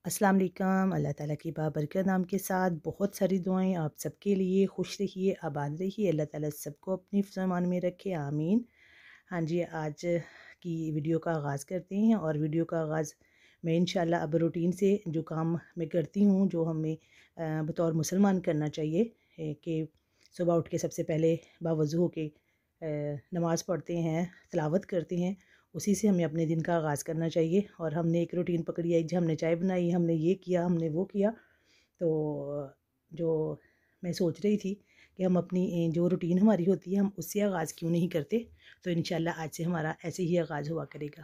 अस्सलाम वालेकुम। अल्लाह ताला की बाबरकत नाम के साथ बहुत सारी दुआएं आप सबके लिए। खुश रहिए, आबाद रहिए, अल्लाह ताला सबको अपनी फ़रमान में रखे, आमीन। हाँ जी, आज की वीडियो का आगाज़ करते हैं और वीडियो का आगाज़ मैं इंशाल्लाह अब रूटीन से जो काम मैं करती हूँ, जो हमें बतौर मुसलमान करना चाहिए कि सुबह उठ के सबसे पहले बावज़ू होके नमाज़ पढ़ते हैं, तिलावत करते हैं। उसी से हमें अपने दिन का आगाज़ करना चाहिए। और हमने एक रूटीन पकड़ी है, हमने चाय बनाई, हमने ये किया, हमने वो किया। तो जो मैं सोच रही थी कि हम अपनी जो रूटीन हमारी होती है, हम उससे आगाज़ क्यों नहीं करते। तो इंशाल्लाह आज से हमारा ऐसे ही आगाज़ हुआ करेगा।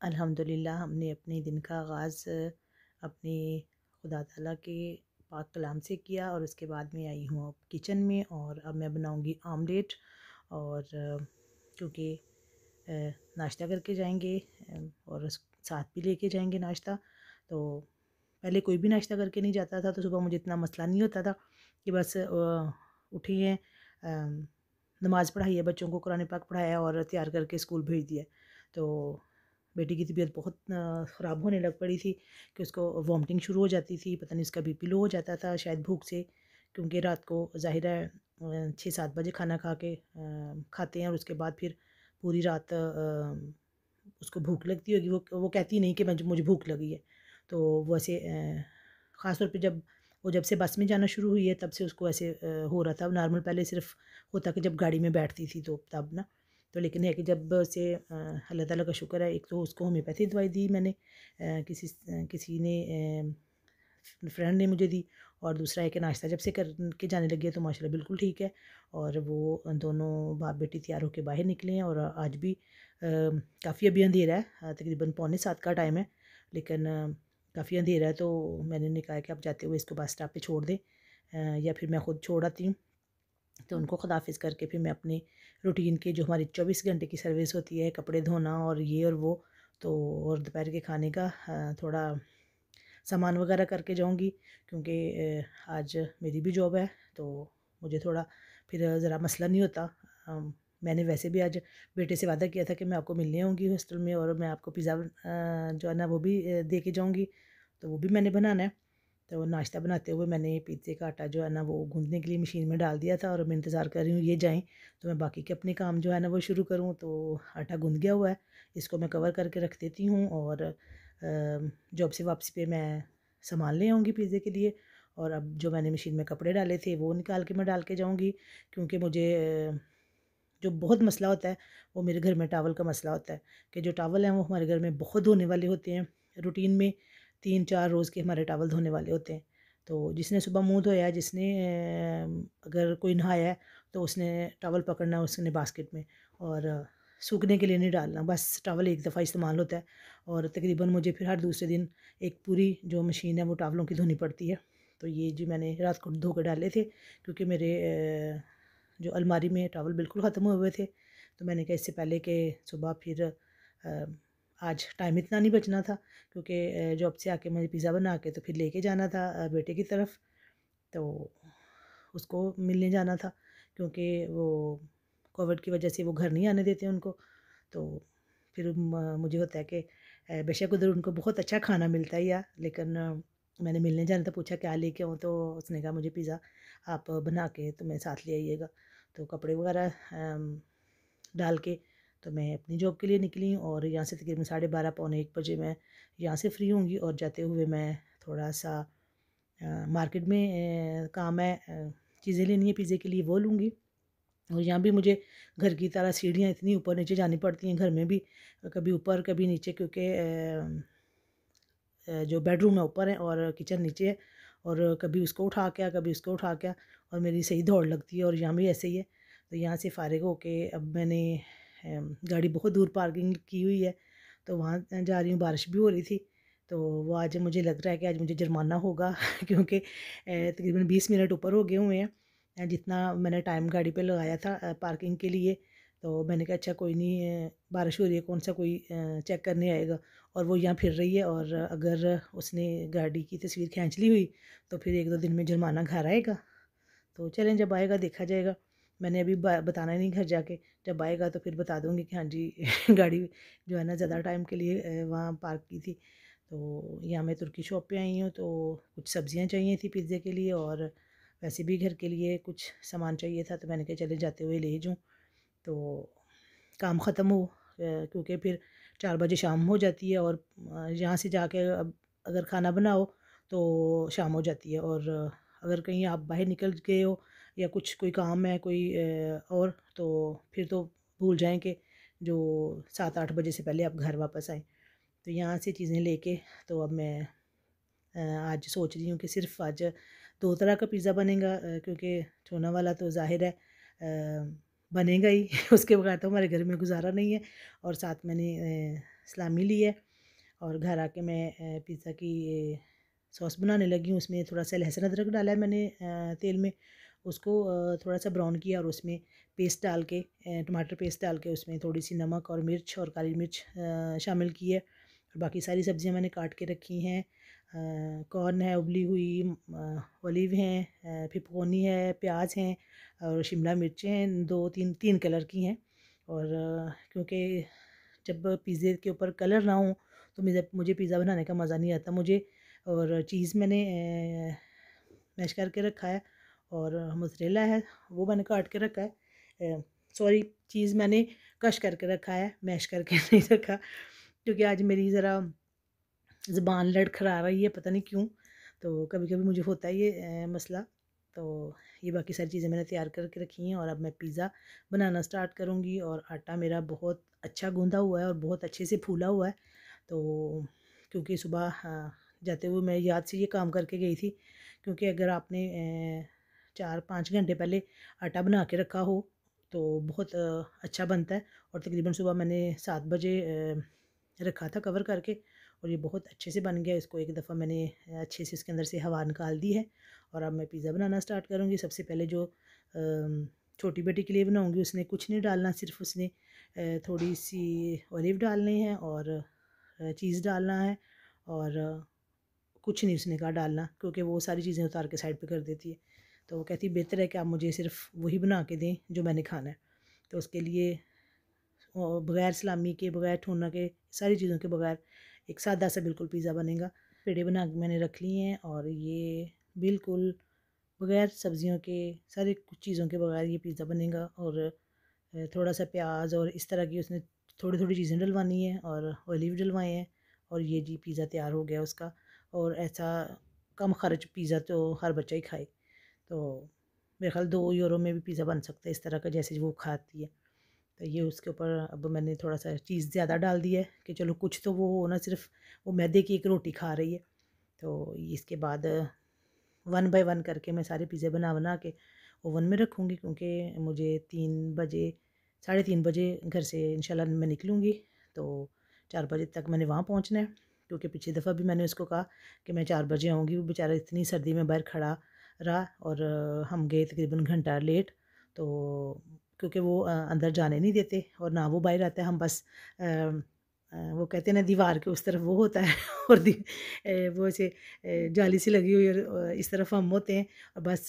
अल्हम्दुलिल्लाह हमने अपने दिन का आगाज़ अपने खुदा ताला के पाक कलाम से किया और उसके बाद मैं आई हूँ अब किचन में और अब मैं बनाऊँगी ऑमलेट। और क्योंकि नाश्ता करके जाएंगे और साथ भी लेके जाएंगे नाश्ता। तो पहले कोई भी नाश्ता करके नहीं जाता था, तो सुबह मुझे इतना मसला नहीं होता था कि बस उठी हैं, नमाज़ पढ़ाई है, बच्चों को कुरान पाक पढ़ाया और तैयार करके स्कूल भेज दिया। तो बेटी की तबीयत बहुत ख़राब होने लग पड़ी थी कि उसको वॉमिटिंग शुरू हो जाती थी, पता नहीं उसका बीपी लो हो जाता था शायद भूख से, क्योंकि रात को ज़ाहिर है 6-7 बजे खाना खा के खाते हैं और उसके बाद फिर पूरी रात उसको भूख लगती होगी। वो कहती नहीं कि मुझे भूख लगी है। तो वो ऐसे ख़ास तौर पे जब से बस में जाना शुरू हुई है तब से उसको ऐसे हो रहा था। नॉर्मल पहले सिर्फ होता कि जब गाड़ी में बैठती थी तो तब ना। तो लेकिन है कि जब से अल्लाह ताला का शुक्र है, एक तो उसको होम्योपैथी दवाई दी मैंने, किसी ने फ्रेंड ने मुझे दी, और दूसरा है कि नाश्ता जब से कर के जाने लगी है तो माशाल्लाह बिल्कुल ठीक है। और वो दोनों बाप बेटी तैयार होकर बाहर निकले हैं और आज भी काफ़ी अभी अंधेरा है, तकरीबन पौने 7 का टाइम है, लेकिन काफ़ी अंधेरा है। तो मैंने उन्हें कहा कि आप जाते हुए इसको बस स्टॉप पे छोड़ दें, या फिर मैं ख़ुद छोड़ आती हूँ। तो उनको खुदाफिज़ करके फिर मैं अपने रूटीन की जो हमारी 24 घंटे की सर्विस होती है, कपड़े धोना और ये और वो, तो और दोपहर के खाने का थोड़ा सामान वगैरह करके जाऊंगी, क्योंकि आज मेरी भी जॉब है। तो मुझे थोड़ा फिर ज़रा मसला नहीं होता। मैंने वैसे भी आज बेटे से वादा किया था कि मैं आपको मिलने आऊँगी हॉस्टल में और मैं आपको पिज़्ज़ा जो है ना वो भी दे के जाऊँगी। तो वो भी मैंने बनाना है। तो नाश्ता बनाते हुए मैंने पिज़्ज़े का आटा जो है ना वो गूँथने के लिए मशीन में डाल दिया था और मैं इंतज़ार कर रही हूँ ये जाएँ, तो मैं बाकी के अपने काम जो है ना वो शुरू करूँ। तो आटा गूँथ गया हुआ है, इसको मैं कवर करके रख देती हूँ और जॉब से वापसी पे मैं सामान ले आऊँगी पिज़्ज़े के लिए। और अब जो मैंने मशीन में कपड़े डाले थे वो निकाल के मैं डाल के जाऊँगी, क्योंकि मुझे जो बहुत मसला होता है वो मेरे घर में टॉवल का मसला होता है कि जो टॉवल हैं वो हमारे घर में बहुत धोने वाले होते हैं। रूटीन में 3-4 रोज़ के हमारे टॉवल धोने वाले होते हैं। तो जिसने सुबह मुँह धोया, जिसने अगर कोई नहाया है तो उसने टॉवल पकड़ना है उसने बास्केट में, और सूखने के लिए नहीं डालना, बस टॉवल एक दफ़ा इस्तेमाल होता है। और तकरीबन मुझे फिर हर दूसरे दिन एक पूरी जो मशीन है वो टॉवलों की धोनी पड़ती है। तो ये जो मैंने रात को धो के डाले थे, क्योंकि मेरे जो अलमारी में टॉवल बिल्कुल ख़त्म हुए हुए थे, तो मैंने कहा इससे पहले कि सुबह फिर आज टाइम इतना नहीं बचना था, क्योंकि जॉब से आके मुझे पिज़्ज़ा बना के तो फिर लेके जाना था बेटे की तरफ। तो उसको मिलने जाना था, क्योंकि वो कोविड की वजह से वो घर नहीं आने देते उनको। तो फिर मुझे होता है कि बेशक उधर उनको बहुत अच्छा खाना मिलता है या, लेकिन मैंने मिलने जाना था, पूछा क्या लेके आऊँ, तो उसने कहा मुझे पिज़्ज़ा आप बना के तो मैं साथ ले आइएगा। तो कपड़े वगैरह डाल के तो मैं अपनी जॉब के लिए निकली, और यहाँ से तकरीबन 12:30 पौने 1 बजे मैं यहाँ से फ्री होंगी, और जाते हुए मैं थोड़ा सा मार्केट में काम है, चीज़ें लेनी है पिज़्ज़े के लिए, वो लूँगी। और यहाँ भी मुझे घर की तरह सीढ़ियाँ इतनी ऊपर नीचे जानी पड़ती हैं घर में भी, कभी ऊपर कभी नीचे, क्योंकि जो बेडरूम है ऊपर है और किचन नीचे है, और कभी उसको उठा के आ, कभी उसको उठा के आ, और मेरी सही दौड़ लगती है, और यहाँ भी ऐसे ही है। तो यहाँ से फ़ारिग होके अब मैंने गाड़ी बहुत दूर पार्किंग की हुई है, तो वहाँ जा रही हूँ, बारिश भी हो रही थी। तो वो आज मुझे लग रहा है कि आज मुझे जुर्माना होगा क्योंकि तकरीबन 20 मिनट ऊपर हो गए हुए हैं जितना मैंने टाइम गाड़ी पे लगाया था पार्किंग के लिए। तो मैंने कहा अच्छा कोई नहीं, बारिश हो रही है, कौन सा कोई चेक करने आएगा। और वो यहाँ फिर रही है, और अगर उसने गाड़ी की तस्वीर खींच ली हुई तो फिर 1-2 दिन में जुर्माना घर आएगा। तो चलें, जब आएगा देखा जाएगा। मैंने अभी बताना नहीं घर जाके, जब आएगा तो फिर बता दूँगी कि हाँ जी गाड़ी जो है ना ज़्यादा टाइम के लिए वहाँ पार्क की थी। तो यहाँ मैं तुर्की शॉप पे आई हूँ, तो कुछ सब्जियाँ चाहिए थी पिज़्ज़े के लिए, और वैसे भी घर के लिए कुछ सामान चाहिए था, तो मैंने कहा चले जाते हुए ले जाऊँ। तो काम ख़त्म हो, क्योंकि फिर 4 बजे शाम हो जाती है, और यहाँ से जाके अब अगर खाना बनाओ तो शाम हो जाती है, और अगर कहीं आप बाहर निकल गए हो या कुछ कोई काम है कोई और, तो फिर तो भूल जाएं कि जो 7-8 बजे से पहले आप घर वापस आएँ। तो यहाँ से चीज़ें लेके तो अब मैं आज सोच रही हूँ कि सिर्फ़ आज 2 तरह का पिज़्ज़ा बनेगा, क्योंकि छोना वाला तो ज़ाहिर है बनेगा ही उसके बगैर तो हमारे घर में गुज़ारा नहीं है। और साथ मैंने सलामी ली है, और घर आके मैं पिज़्ज़ा की सॉस बनाने लगी हूँ। उसमें थोड़ा-सा लहसुन अदरक डाला है मैंने तेल में, उसको थोड़ा-सा ब्राउन किया, और उसमें पेस्ट डाल के टमाटर पेस्ट डाल के उसमें थोड़ी-सी नमक और मिर्च और काली मिर्च शामिल की है। और बाकी सारी सब्ज़ियाँ मैंने काट के रखी हैं। कॉर्न है उबली हुई, ऑलिव हैं, पिपरोनी है, प्याज हैं, और शिमला मिर्चें हैं, 2-3 कलर की हैं। और क्योंकि जब पिज़्ज़े के ऊपर कलर ना हो तो मुझे पिज़्ज़ा बनाने का मज़ा नहीं आता मुझे। और चीज़ मैंने मैश करके रखा है, और मोज़रेला है वो मैंने काट के रखा है। सॉरी, चीज़ मैंने कश करके रखा है, मैश करके नहीं रखा, क्योंकि आज मेरी ज़रा ज़ुबान लड़खड़ा रही है, पता नहीं क्यों। तो कभी-कभी मुझे होता है ये मसला। तो ये बाकी सारी चीज़ें मैंने तैयार करके रखी हैं, और अब मैं पिज़्ज़ा बनाना स्टार्ट करूँगी। और आटा मेरा बहुत अच्छा गूँधा हुआ है और बहुत अच्छे से फूला हुआ है। तो क्योंकि सुबह जाते हुए मैं याद से ये काम करके गई थी, क्योंकि अगर आपने 4-5 घंटे पहले आटा बना के रखा हो तो बहुत अच्छा बनता है। और तकरीबन सुबह मैंने 7 बजे रखा था कवर करके, और ये बहुत अच्छे से बन गया। इसको एक दफ़ा मैंने अच्छे से इसके अंदर से हवा निकाल दी है, और अब मैं पिज़्ज़ा बनाना स्टार्ट करूँगी। सबसे पहले जो छोटी बेटी के लिए बनाऊँगी उसने कुछ नहीं डालना, सिर्फ उसने थोड़ी सी ऑलिव डालने हैं, और चीज़ डालना है, और कुछ नहीं उसने कहा डालना, क्योंकि वो सारी चीज़ें उतार के साइड पे कर देती है। तो वो कहती बेहतर है कि आप मुझे सिर्फ वही बना के दें जो मैंने खाना है। तो उसके लिए बग़ैर सलामी के, बग़ैर टूना के, सारी चीज़ों के बग़ैर एक सादा सा बिल्कुल पिज़्ज़ा बनेगा। पेड़े बना के मैंने रख लिए हैं, और ये बिल्कुल बग़ैर सब्ज़ियों के, सारी कुछ चीज़ों के बग़ैर ये पिज़्ज़ा बनेगा। और थोड़ा सा प्याज और इस तरह की उसने थोड़ी-थोड़ी चीज़ें डलवानी है, और ऑलिव डलवाए हैं, और ये जी पिज़्ज़ा तैयार हो गया उसका। और ऐसा कम ख़र्च पिज़्ज़ा तो हर बच्चा ही खाए। तो मेरे ख़्याल 2 यूरो में भी पिज़्ज़ा बन सकता है इस तरह का, जैसे वो खाती है। तो ये उसके ऊपर अब मैंने थोड़ा-सा चीज़ ज़्यादा डाल दिया है कि चलो कुछ तो वो हो ना, सिर्फ़ वो मैदे की एक रोटी खा रही है। तो इसके बाद 1 बाय 1 करके मैं सारे पिज़्ज़े बना-बना के ओवन में रखूँगी, क्योंकि मुझे 3 बजे, साढ़े 3 बजे घर से इंशाल्लाह मैं निकलूँगी। तो 4 बजे तक मैंने वहाँ पहुँचना है, क्योंकि पिछली दफ़ा भी मैंने उसको कहा कि मैं 4 बजे आऊँगी, वो बेचारा इतनी सर्दी में बाहर खड़ा रहा, और हम गए तकरीबन घंटा लेट। तो क्योंकि वो अंदर जाने नहीं देते, और ना वो बाहर आते हैं, हम बस वो कहते हैं ना दीवार के उस तरफ वो होता है और वो ऐसे जाली सी लगी हुई और इस तरफ हम होते हैं और बस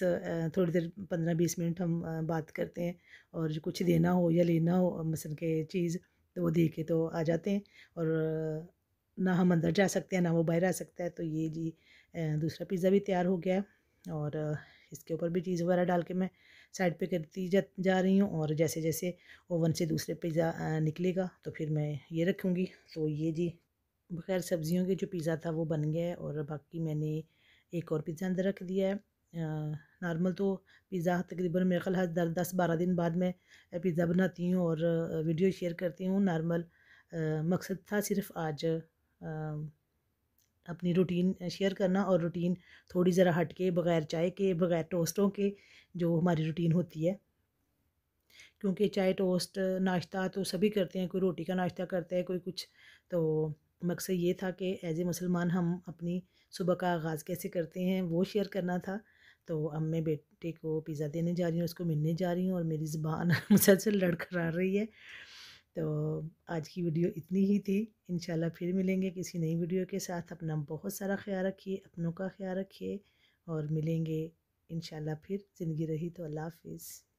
थोड़ी देर 15-20 मिनट हम बात करते हैं और जो कुछ देना हो या लेना हो मसलन के चीज़ तो वो दे के तो आ जाते हैं और ना हम अंदर जा सकते हैं ना वो बाहर आ सकता है। तो ये जी दूसरा पिज़्ज़ा भी तैयार हो गया है और इसके ऊपर भी चीज़ वगैरह डाल के मैं साइड पे करती जा रही हूँ और जैसे जैसे ओवन से दूसरे पिज़्ज़ा निकलेगा तो फिर मैं ये रखूँगी। तो ये जी बग़ैर सब्ज़ियों के जो पिज़्ज़ा था वो बन गया है और बाकी मैंने एक और पिज़्ज़ा अंदर रख दिया है। नॉर्मल तो पिज़्ज़ा तकरीबन मेरे ख़्याल हर 10-12 दिन बाद मैं पिज़्ज़ा बनाती हूँ और वीडियो शेयर करती हूँ नॉर्मल। मकसद था सिर्फ़ आज अपनी रूटीन शेयर करना और रूटीन थोड़ी ज़रा हट के बग़ैर चाय के बग़ैर टोस्टों के जो हमारी रूटीन होती है। क्योंकि चाय टोस्ट नाश्ता तो सभी करते हैं, कोई रोटी का नाश्ता करता है, कोई कुछ। तो मकसद ये था कि एज़ ए मुसलमान हम अपनी सुबह का आगाज़ कैसे करते हैं वो शेयर करना था। तो अब मैं बेटे को पिज़्ज़ा देने जा रही हूँ, उसको मिलने जा रही हूँ और मेरी ज़ुबान मुसलसल लड़खड़ा रही है। तो आज की वीडियो इतनी ही थी। इंशाल्लाह फिर मिलेंगे किसी नई वीडियो के साथ। अपना बहुत सारा ख़्याल रखिए, अपनों का ख़्याल रखिए और मिलेंगे इंशाल्लाह फिर। ज़िंदगी रही तो अल्लाह हाफ़िज़।